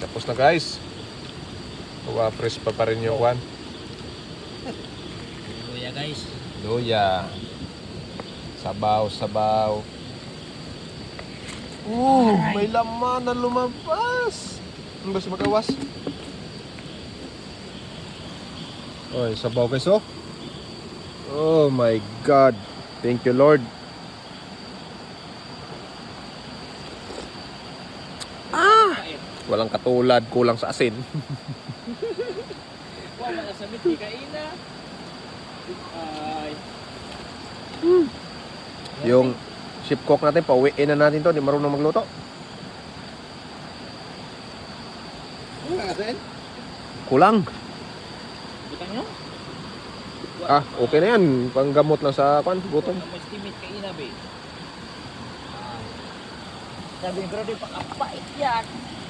Tapos na guys. Fresh pa rin yung kwan. Luya guys. Luya. Sabaw. May laman na lumabas. Ano ba si magawas? Oy, sabaw guys oh. Oh my God. Thank you Lord. Walang katulad, kulang sa asin. Wala sa miti kaina. Ay. Yung ship cook natin, pauwiin na natin to. Di marunong magluto. Kulang. Butang nyo? Okay na yan. Panggamot lang sa gutom. May estimate kaina be. Sabi ko rin pakapait yan.